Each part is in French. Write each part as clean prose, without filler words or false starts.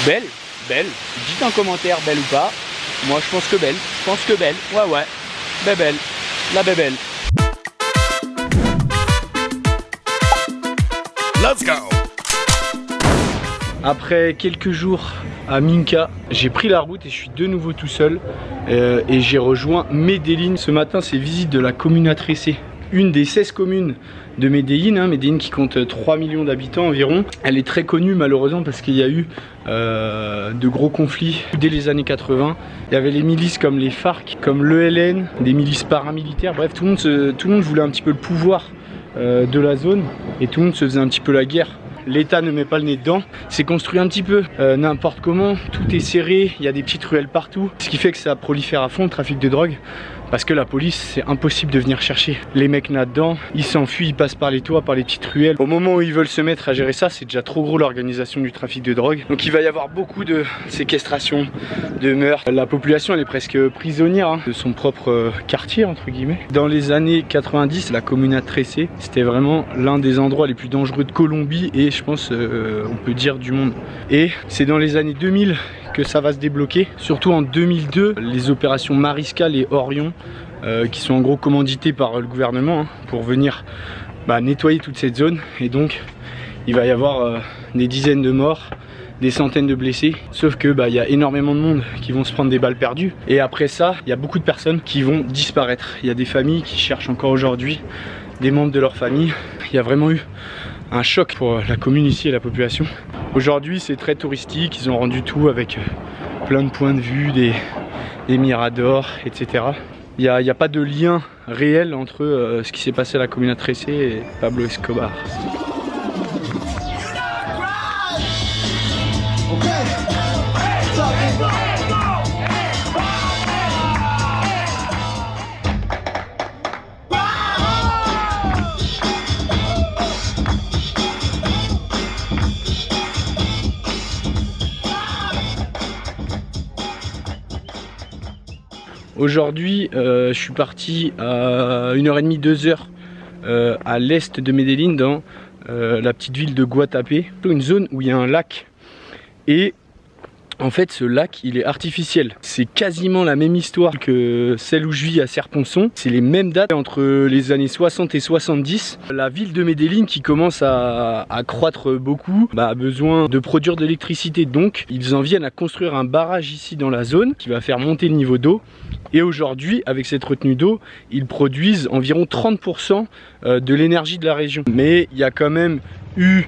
Mais belle. Dites en commentaire belle ou pas. Moi je pense que belle. Ouais. Bébelle. La bébelle. Let's go. Après quelques jours à Minca, j'ai pris la route et je suis de nouveau tout seul et j'ai rejoint Medellín. Ce matin, c'est visite de la Comuna 13, une des 16 communes de Medellín, Medellín qui compte 3 millions d'habitants environ. Elle est très connue malheureusement parce qu'il y a eu de gros conflits dès les années 80. Il y avait les milices comme les FARC, comme l'ELN, des milices paramilitaires. Bref, tout le monde voulait un petit peu le pouvoir de la zone et tout le monde se faisait un petit peu la guerre. L'État ne met pas le nez dedans, c'est construit un petit peu n'importe comment, tout est serré, il y a des petites ruelles partout, ce qui fait que ça prolifère à fond le trafic de drogue. Parce que la police, c'est impossible de venir chercher les mecs là-dedans. Ils s'enfuient, ils passent par les toits, par les petites ruelles. Au moment où ils veulent se mettre à gérer ça, c'est déjà trop gros l'organisation du trafic de drogue. Donc il va y avoir beaucoup de séquestration, de meurtres. La population, elle est presque prisonnière de son propre quartier, entre guillemets. Dans les années 90, la Comuna 13, c'était vraiment l'un des endroits les plus dangereux de Colombie et je pense, on peut dire, du monde. Et c'est dans les années 2000 que ça va se débloquer, surtout en 2002, les opérations Mariscal et Orion qui sont en gros commanditées par le gouvernement pour venir nettoyer toute cette zone et donc il va y avoir des dizaines de morts, des centaines de blessés, sauf que il y a énormément de monde qui vont se prendre des balles perdues et après ça il y a beaucoup de personnes qui vont disparaître. Il y a des familles qui cherchent encore aujourd'hui des membres de leur famille. Il y a vraiment eu un choc pour la commune ici et la population. Aujourd'hui c'est très touristique, ils ont rendu tout avec plein de points de vue, des miradors, etc. Il n'y a pas de lien réel entre ce qui s'est passé à la Comuna 13 et Pablo Escobar. Aujourd'hui, je suis parti à 1h30, 2h à l'est de Medellín, dans la petite ville de Guatapé, une zone où il y a un lac. Et en fait, ce lac, il est artificiel. C'est quasiment la même histoire que celle où je vis à Serponçon. C'est les mêmes dates entre les années 60 et 70. La ville de Medellín, qui commence à croître beaucoup, a besoin de produire de l'électricité. Donc, ils en viennent à construire un barrage ici dans la zone qui va faire monter le niveau d'eau. Et aujourd'hui, avec cette retenue d'eau, ils produisent environ 30% de l'énergie de la région. Mais il y a quand même eu,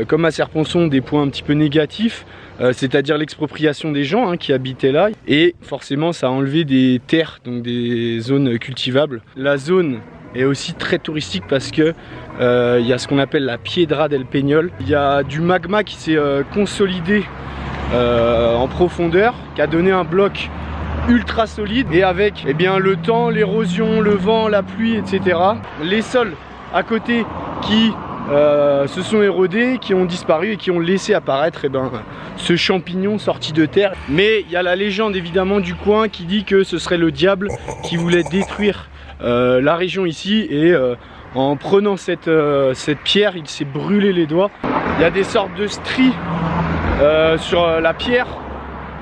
comme à Serponçon, des points un petit peu négatifs. C'est-à-dire l'expropriation des gens qui habitaient là, et forcément ça a enlevé des terres, donc des zones cultivables. La zone est aussi très touristique parce que il y a ce qu'on appelle la Piedra del Peñol. Il y a du magma qui s'est consolidé en profondeur, qui a donné un bloc ultra solide, et avec le temps, l'érosion, le vent, la pluie, etc. Les sols à côté qui se sont érodés, qui ont disparu et qui ont laissé apparaître ce champignon sorti de terre. Mais il y a la légende évidemment du coin qui dit que ce serait le diable qui voulait détruire la région ici, et en prenant cette pierre, il s'est brûlé les doigts. Il y a des sortes de stries sur la pierre,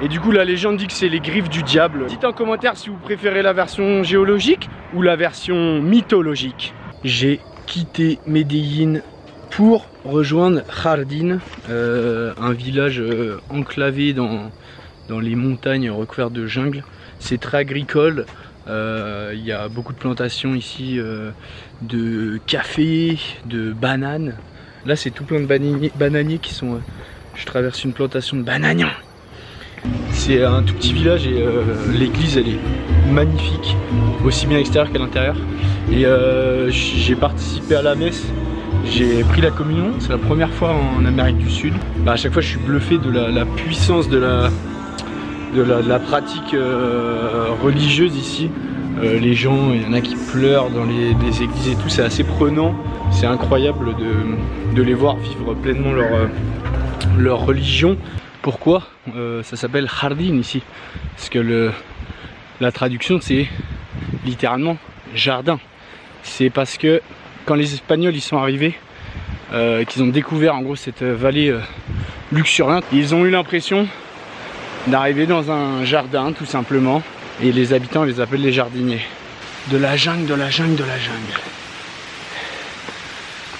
et du coup la légende dit que c'est les griffes du diable. Dites en commentaire si vous préférez la version géologique ou la version mythologique. J'ai quitté Medellín pour rejoindre Jardín, un village enclavé dans les montagnes recouvertes de jungle. C'est très agricole, il y a beaucoup de plantations ici de café, de bananes. Là c'est tout plein de bananiers qui sont... je traverse une plantation de bananiers. C'est un tout petit village et l'église elle est magnifique, aussi bien à l'extérieur qu'à l'intérieur. Et j'ai participé à la messe, j'ai pris la communion, c'est la première fois en Amérique du Sud. À chaque fois je suis bluffé de la puissance de la pratique religieuse ici. Les gens, il y en a qui pleurent dans les églises et tout, c'est assez prenant. C'est incroyable de les voir vivre pleinement leur religion. Pourquoi ça s'appelle Jardín ici? Parce que la traduction c'est littéralement jardin. C'est parce que quand les Espagnols ils sont arrivés qu'ils ont découvert en gros cette vallée luxuriante. Ils ont eu l'impression d'arriver dans un jardin tout simplement, et les habitants les appellent les jardiniers. De la jungle, de la jungle, de la jungle.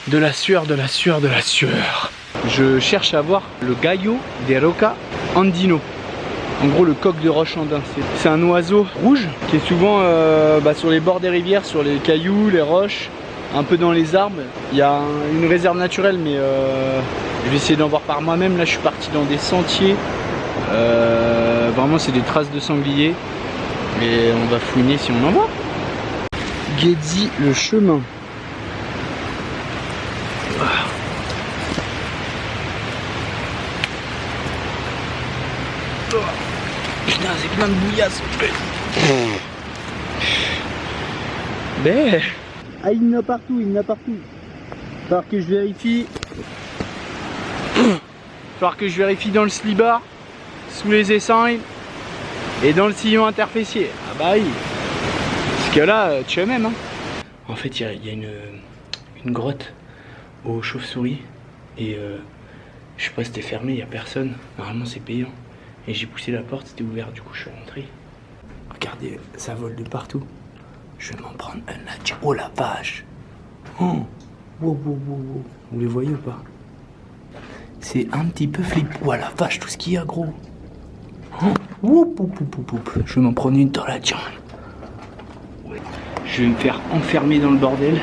De la sueur, de la sueur, de la sueur. Je cherche à voir le gallo de roca andino. En gros le coq de roche andin. C'est un oiseau rouge qui est souvent sur les bords des rivières, sur les cailloux, les roches, un peu dans les arbres. Il y a une réserve naturelle, mais je vais essayer d'en voir par moi-même. Là je suis parti dans des sentiers. Vraiment c'est des traces de sanglier. Et on va fouiner si on en voit. Guédi le chemin. Putain, c'est plein de bouillasse. Ben. Ah, il y en a partout, il y en a partout. Falloir que je vérifie. Falloir que je vérifie dans le slibard, sous les essaims et dans le sillon interfessier. Ah bah oui. Parce que là, tu es même. Hein. En fait, il y a une grotte aux chauves-souris. Et je sais pas si c'était fermé, il n'y a personne. Normalement, c'est payant. Et j'ai poussé la porte, c'était ouvert, du coup je suis rentré. Regardez, ça vole de partout. Je vais m'en prendre un là. Oh la vache. Oh. Wow, wow, wow, wow. Vous les voyez ou pas? C'est un petit peu flip. Oh la vache, tout ce qu'il y a gros. Oh. Oup, oup, oup, oup, oup. Je vais m'en prendre une dans la jungle. Ouais. Je vais me faire enfermer dans le bordel.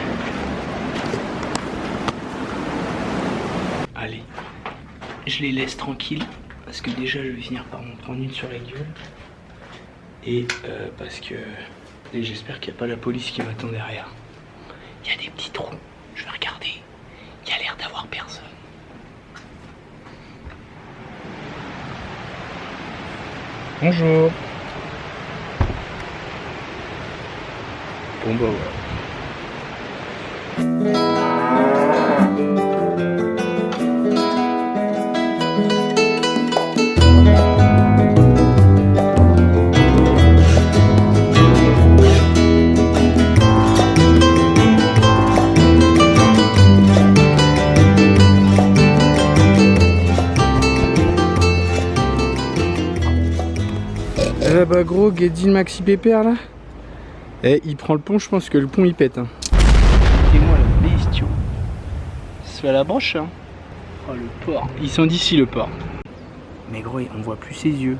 Allez, je les laisse tranquilles. Parce que déjà je vais finir par m'en prendre une sur la gueule. Et parce que j'espère qu'il n'y a pas la police qui m'attend derrière. Il y a des petits trous, je vais regarder. Il y a l'air d'avoir personne. Bonjour. Bon bah voilà. Eh bah gros, Guédi Maxi Pépère là. Eh, il prend le pont, je pense que le pont il pète. Hein. Écoutez-moi la bestiole. C'est à la broche hein. Oh le porc. Ils sont d'ici le porc. Mais gros, on voit plus ses yeux.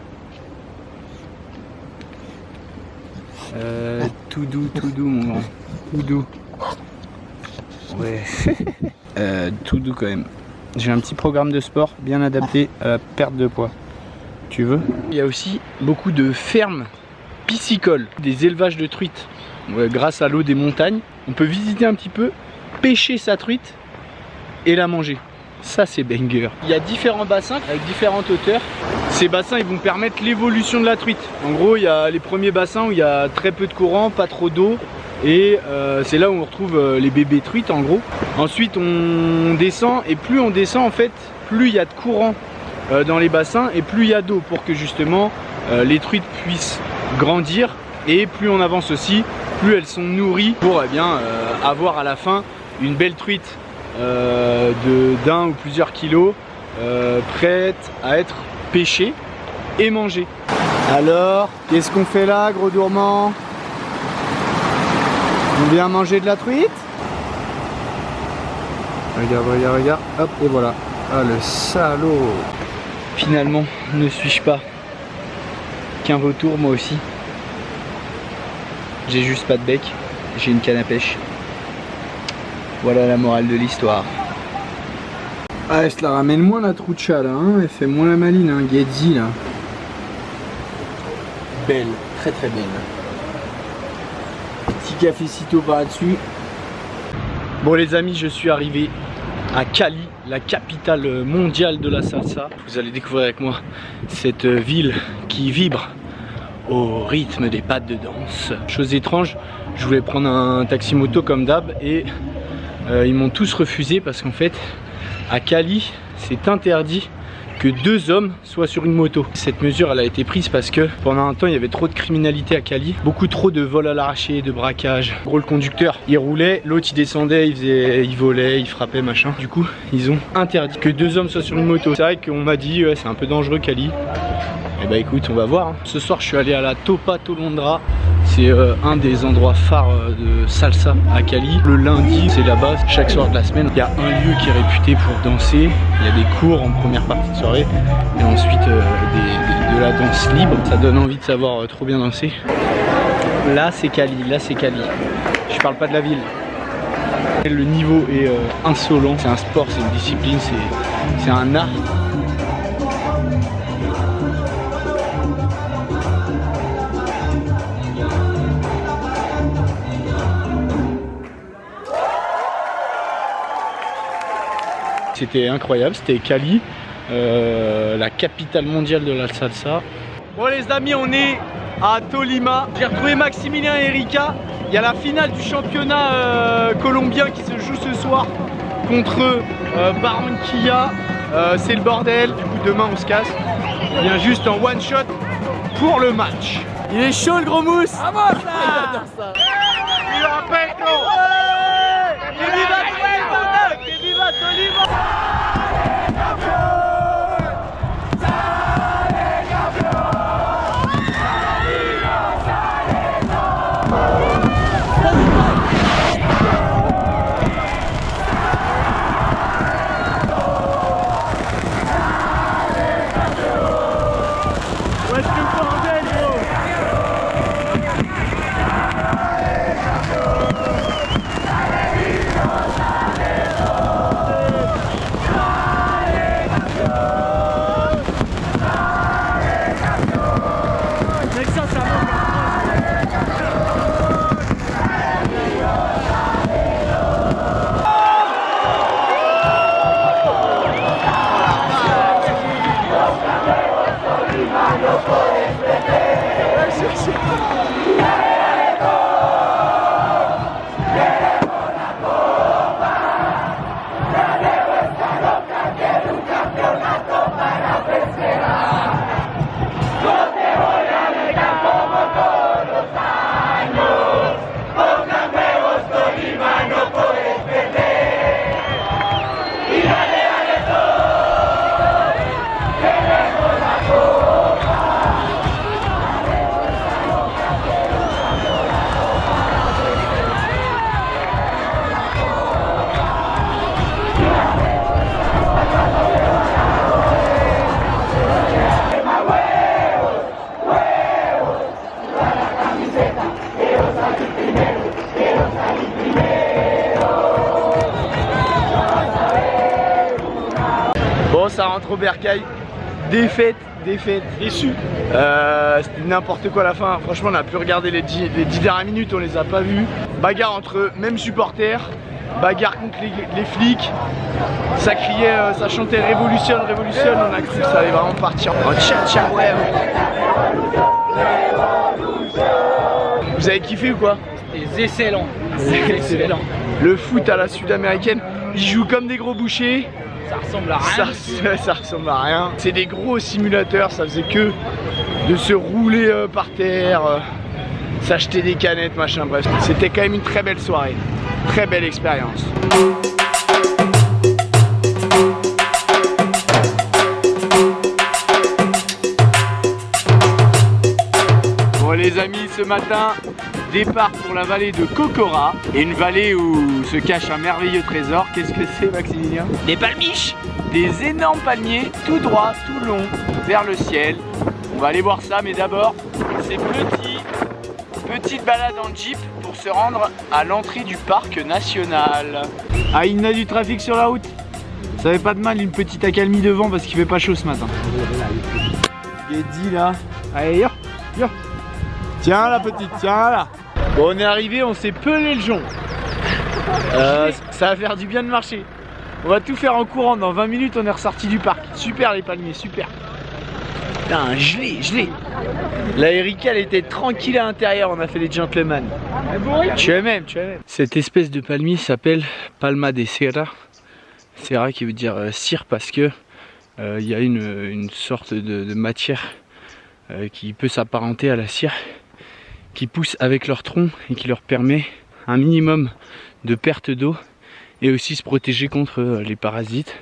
Tout doux mon grand. Tout doux. Ouais. Tout doux quand même. J'ai un petit programme de sport bien adapté à la perte de poids. Tu veux? Il y a aussi beaucoup de fermes piscicoles, des élevages de truites. Ouais, grâce à l'eau des montagnes, on peut visiter un petit peu, pêcher sa truite et la manger. Ça c'est banger. Il y a différents bassins avec différentes hauteurs. Ces bassins ils vont permettre l'évolution de la truite. En gros il y a les premiers bassins où il y a très peu de courant, pas trop d'eau. Et c'est là où on retrouve les bébés truites en gros. Ensuite on descend et plus on descend en fait, plus il y a de courant dans les bassins et plus il y a d'eau pour que justement les truites puissent grandir. Et plus on avance aussi, plus elles sont nourries pour avoir à la fin une belle truite d'un ou plusieurs kilos prête à être pêchée et mangée. Alors, qu'est-ce qu'on fait là, gros gourmand? On vient manger de la truite? Regarde, regarde, regarde, hop, et voilà. Ah le salaud! Finalement, ne suis-je pas qu'un vautour moi aussi? J'ai juste pas de bec, j'ai une canne à pêche. Voilà la morale de l'histoire. Ah, elle se la ramène moins la troucha là, hein. Elle fait moins la maline, hein, Guédi là. Belle, très très belle. Petit cafécito par là-dessus. Bon les amis, je suis arrivé à Cali, la capitale mondiale de la salsa. Vous allez découvrir avec moi cette ville qui vibre au rythme des pas de danse. Chose étrange, je voulais prendre un taxi moto comme d'hab et ils m'ont tous refusé parce qu'en fait à Cali c'est interdit que 2 hommes soient sur une moto. Cette mesure elle a été prise parce que pendant un temps il y avait trop de criminalité à Cali, beaucoup trop de vols à l'arraché, de braquage. En gros le conducteur il roulait, l'autre il descendait, il volait, il frappait machin. Du coup ils ont interdit que 2 hommes soient sur une moto. C'est vrai qu'on m'a dit ouais, c'est un peu dangereux Cali. Et bah écoute on va voir hein. Ce soir je suis allé à la Topa Tolondra. C'est un des endroits phares de salsa à Cali. Le lundi, c'est là-bas, chaque soir de la semaine. Il y a un lieu qui est réputé pour danser. Il y a des cours en première partie de soirée. Et ensuite, de la danse libre. Ça donne envie de savoir trop bien danser. Là, c'est Cali. Là, c'est Cali. Je parle pas de la ville. Le niveau est insolent. C'est un sport, c'est une discipline, c'est un art. C'était incroyable, c'était Cali, la capitale mondiale de la salsa. Bon les amis, on est à Tolima. J'ai retrouvé Maximilien et Erika. Il y a la finale du championnat colombien qui se joue ce soir contre Barranquilla. C'est le bordel, du coup demain on se casse. Il vient juste en one shot pour le match. Il est chaud le gros mousse. Ah bon ça. Il rappelle Tolima. Bon, ça rentre au bercail. Défaite, déçu. C'était n'importe quoi à la fin. Franchement, on n'a plus regardé les 10 dernières minutes, on les a pas vus. Bagarre entre mêmes supporters, bagarre contre les flics. Ça criait, ça chantait révolutionne, révolutionne. On a cru que ça allait vraiment partir en tcha ouais. Vous avez kiffé ou quoi? C'était excellent. Excellent. Le foot à la sud-américaine, ils jouent comme des gros bouchers. Ça ressemble à rien. Ça ressemble à rien. C'est des gros simulateurs, ça faisait que de se rouler par terre, s'acheter des canettes, machin, bref. C'était quand même une très belle soirée, très belle expérience. Bon les amis, ce matin, départ pour la vallée de Cocora, et une vallée où se cache un merveilleux trésor. Qu'est-ce que c'est Maximilien? Des palmiches. Des énormes palmiers, tout droit, tout long, vers le ciel. On va aller voir ça, mais d'abord, c'est petite balade en jeep pour se rendre à l'entrée du parc national. Ah, il y a du trafic sur la route. Ça fait pas de mal, une petite accalmie devant parce qu'il fait pas chaud ce matin. Guédi là. Allez, yo. Tiens la petite, tiens là. Bon, on est arrivé, on s'est pelé le jonc. Ça va faire du bien de marcher. On va tout faire en courant, dans 20 minutes on est ressorti du parc. Super les palmiers, super. Putain, gelé. La Erika elle était tranquille à l'intérieur, on a fait les gentlemen. Tu aimes. Cette espèce de palmier s'appelle Palma de Serra. Serra qui veut dire cire parce que il y a une sorte de matière qui peut s'apparenter à la cire, qui pousse avec leur tronc et qui leur permet un minimum de perte d'eau et aussi se protéger contre les parasites,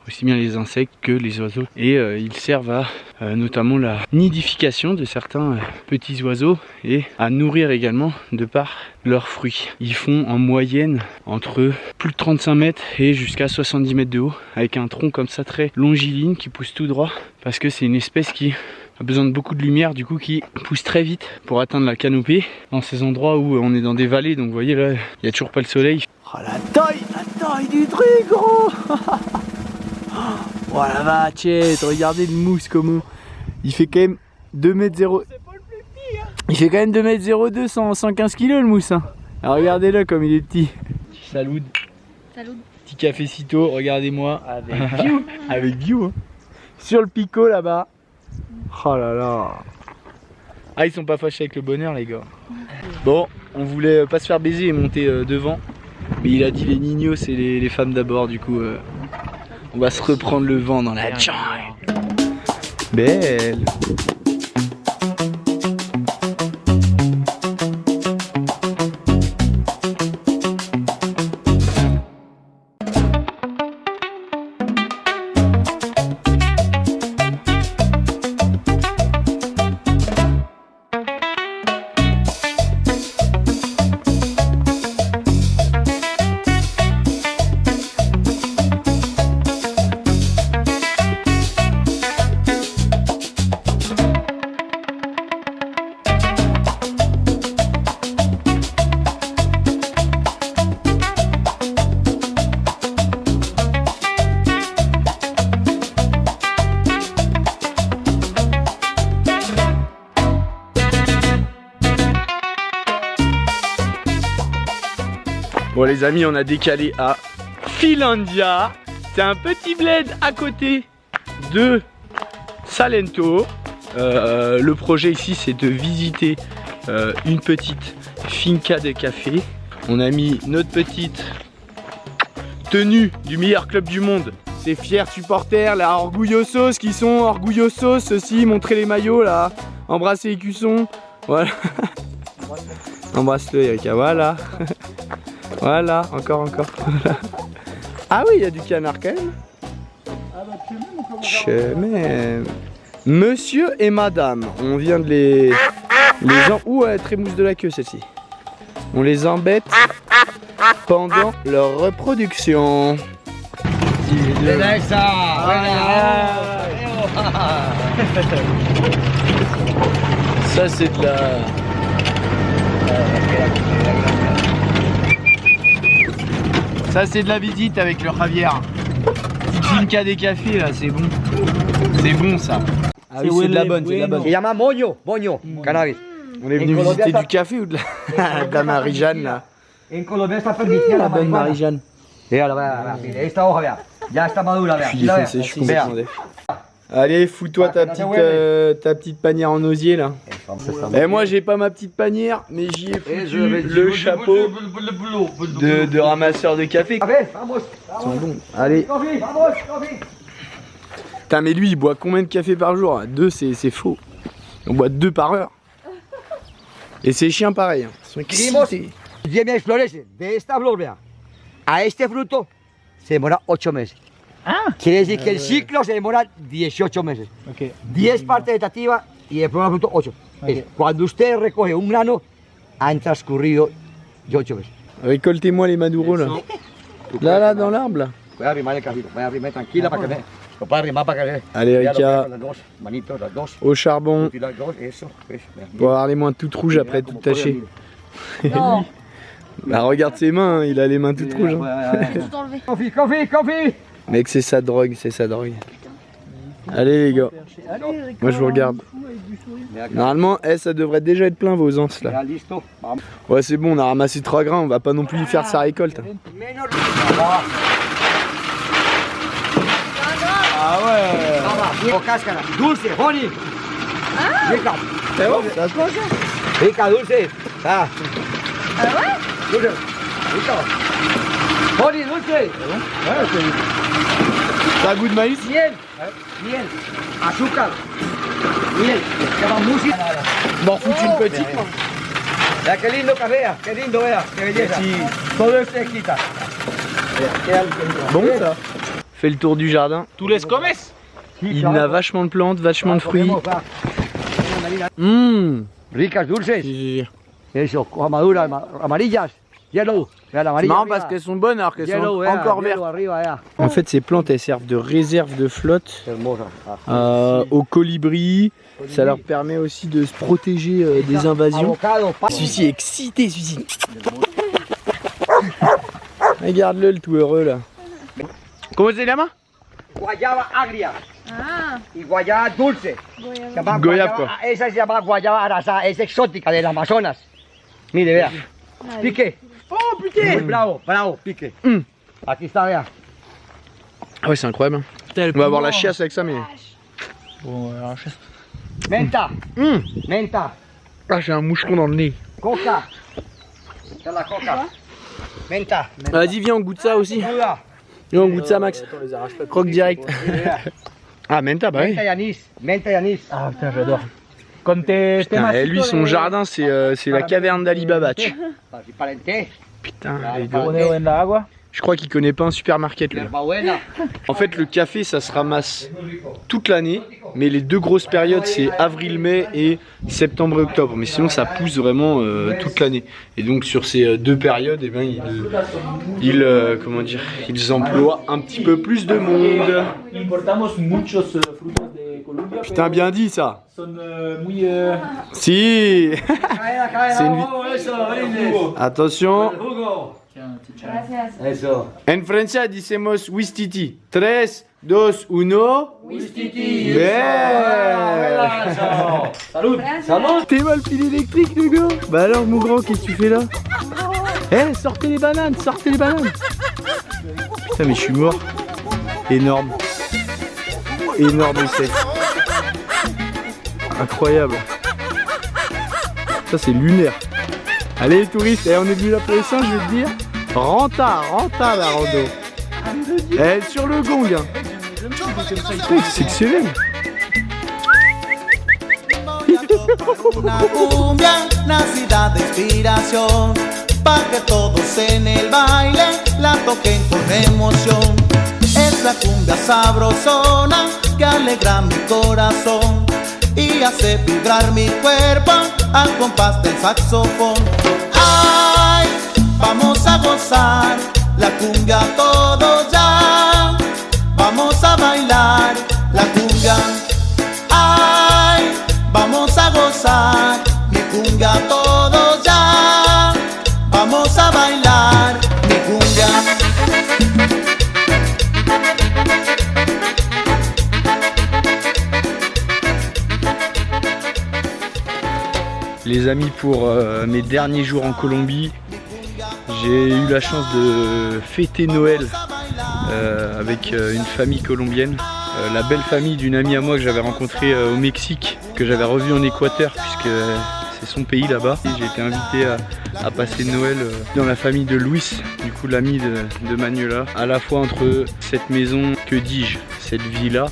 aussi bien les insectes que les oiseaux. Et ils servent à notamment la nidification de certains petits oiseaux et à nourrir également de par leurs fruits. Ils font en moyenne entre plus de 35 mètres et jusqu'à 70 mètres de haut, avec un tronc comme ça très longiligne qui pousse tout droit, parce que c'est une espèce qui a besoin de beaucoup de lumière, du coup qui pousse très vite pour atteindre la canopée dans ces endroits où on est dans des vallées. Donc vous voyez là, il n'y a toujours pas le soleil. Oh la taille du truc gros. Oh la vachette, regardez le mousse comment il fait quand même 2m0. Il fait quand même 2m02, 115 kg le mousse hein. Alors regardez-le comme il est petit. Salut. Salut. Petit cafécito, regardez-moi. Avec view. Avec view hein. Sur le picot là-bas. Oh là là. Ah ils sont pas fâchés avec le bonheur les gars. Bon, on voulait pas se faire baiser et monter devant. Mais il a dit les nignos c'est les femmes d'abord, du coup on va se reprendre le vent dans la jungle. Belle. Bon les amis, on a décalé à Finlandia. C'est un petit bled à côté de Salento. Le projet ici c'est de visiter une petite finca de café. On a mis notre petite tenue du meilleur club du monde. Ces fiers supporters, la Orgullosos qui sont Orgullosos aussi. Montrez les maillots là. Embrassez les cuissons. Voilà. Embrasse-le Erika, voilà. Voilà, encore. Ah oui, il y a du canard quand même. Même. Monsieur et madame, on vient de les ouh, elle est très mousse de la queue celle-ci. On les embête pendant leur reproduction. Ça c'est de la... Ça c'est de la visite avec le Javier. Petite finca des cafés là, c'est bon. C'est bon ça. Ah oui, c'est de la bonne, c'est de la bonne. Se llama moño, cannabis. On est venu visiter du café ou de la Marie-Jeanne là. En Colombia está permitida La bonne Marie-Jeanne. Mira, vea, esta hoja, vea. Ya está madura, vea. Puis défoncé, je suis complètement déf. Allez, fous-toi ta petite panière en osier là. Et moi j'ai pas ma petite panière, mais j'y ai foutu le chapeau de ramasseur de café. Ils sont bons. Allez. Putain mais lui il boit combien de café par jour? 2 c'est faux. On boit 2 par heure. Et ces chiens pareil, hein. Ils sont excités. 10 flores de esta flor, vea. A este fruto se demora 8 meses. Quiere decir que el ciclo se demora 18 meses. 10 partes vegetativas y el primer fruto 8. Cuando usted recoge un grano, han transcurrido 8 meses. Récoltez-moi les maduros là. Là dans l'arbre là. Voy a arrimar el cafito, voy a arrimar tranquila para que vea. Lo puedo arrimar para que vea. Allez Rika, au charbon. Pour avoir les mains toutes rouges après toutes tachées. Bah regarde ses mains, il a les mains toutes rouges. Coffee. Mec c'est sa drogue, Allez les gars, moi je vous regarde. Normalement, ça devrait déjà être plein vos anses là. Ouais c'est bon, on a ramassé 3 grains, on va pas non plus lui faire sa récolte. Ah ouais. Cáscara, dulce, honey. Rica. C'est bon, ça se mange ça. Rica, dulce. Ah ouais? Dulce. Rica. Honey, dulce. Ouais, Ça a goût de maïs? Miel, miel, azúcar, miel, se llama música. M'en foutu une petite. Mira qué lindo café, qué lindo, vea, qué belleza. Todo es sequita. Bon ça. Fait le tour du jardin. ¿Tú les comes? Il a vachement de plantes, vachement de fruits. Ricas, dulces. Eso, hojas maduras, amarillas. Yellow. Vea la C'est amarilla. marrant arriba. parce qu'elles sont bonnes alors qu'elles Yellow, sont vea, encore yellow vertes. arriba, vea. En fait, ces plantes elles servent de réserve de flotte Hermosa. aux colibris. Ça leur permet aussi de se protéger des invasions. Avocado, Celui-ci est excité, celui-ci. Regarde-le, le tout heureux là. Comment c'est la main? guayaba agria Ah, y guayaba dulce. goya. Se llama Goyapa. Esa se llama guayaba arasada, es exótica del Amazonas. Mire, vea. Pique. Oh putain! Muy bravo, bravo, pique. Aquí está, vea. Ah ouais, c'est incroyable. On va avoir la chiasse avec ça, mais. Menta, menta, Ah, j'ai un moucheron dans le nez. coca. Esta es la coca. Menta. Vas-y, viens, on goûte ça aussi. Duda. Viens, on goûte ça, Max. Croque direct. Ah, menta, bah oui. Menta y anís, menta y anís. Ah putain, j'adore. Con tes Putain, et lui, son jardin, c'est la caverne d'Ali Babach. Palenté, Putain, les Poneo gars. en la agua. Je crois qu'il connaît pas un supermarket, lui. hierbabuena. En fait, le café, ça se ramasse toute l'année, mais les deux grosses périodes, c'est avril-mai et septembre-octobre. Mais sinon, ça pousse vraiment toute l'année. Et donc, sur ces deux périodes, eh ben, comment dire, ils emploient un petit peu plus de monde. Importamos muchos frutos de Colombia. Putain, bien dit ça. Son muy. Si. Cadena, cadena. C'est une Vamos, eso, brindis. Attention. Jugo. Gracias. Eso. En francés decimos wistiti. 3, 2, 1. Wistiti. Bien. Salud. Gracias. T'es mal fil électrique, le gars. Bah alors, mon grand, qu'est-ce que tu fais là? Eh, sortez les bananes, sortez les bananes. Putain, mais je suis mort. Énorme. Énorme sec. Incroyable. Ça, c'est lunaire. Allez, les touristes, on est venus là pour les singes, je vais te dire. Renta la rando. Eh, sur le gong. Hein. Putain, c'est excellent. Una cumbia nacida de inspiración, pa' que todos en el baile la toquen con emoción. Es la cumbia sabrosona que alegra mi corazón y hace vibrar mi cuerpo al compás del saxofón. Ay, vamos a gozar la cumbia todos ya, vamos a bailar la cumbia. Ay, vamos a gozar mi cumbia todos ya, vamos a bailar mi cumbia. Les amis, pour mes derniers jours en Colombie, j'ai eu la chance de fêter Noël avec une famille colombienne, la belle famille d'une amie à moi que j'avais rencontrée au Mexique, que j'avais revue en Équateur puisque c'est son pays là-bas. J'ai été invité à passer Noël dans la famille de Luis, du coup l'ami de Manuela, à la fois entre cette maison, que dis-je, cette villa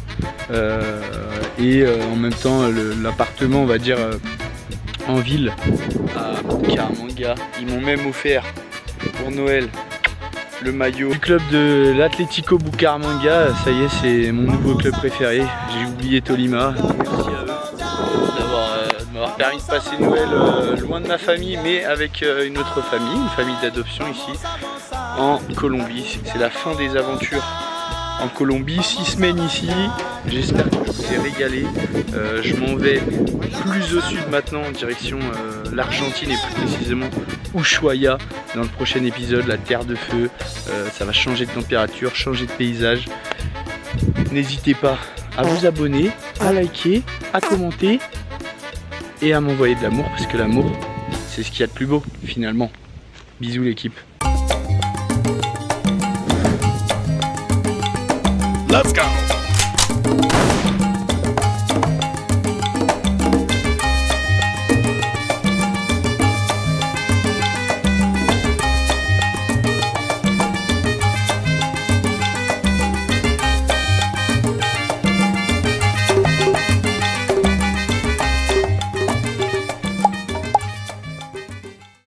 et en même temps l'appartement, on va dire, en ville à Bucaramanga. Ils m'ont même offert pour Noël le maillot du club de l'Atlético Bucaramanga. Ça y est, c'est mon nouveau club préféré. J'ai oublié Tolima. Merci à eux de m'avoir permis de passer Noël loin de ma famille, mais avec une autre famille, une famille d'adoption ici en Colombie. C'est la fin des aventures en Colombie, 6 semaines ici. J'espère que je vous ai régalé. Je m'en vais plus au sud maintenant, en direction l'Argentine et plus précisément Ushuaia dans le prochain épisode, la terre de feu. Ça va changer de température, changer de paysage. N'hésitez pas à vous abonner, à liker, à commenter et à m'envoyer de l'amour parce que l'amour, c'est ce qu'il y a de plus beau finalement. Bisous l'équipe. Let's go.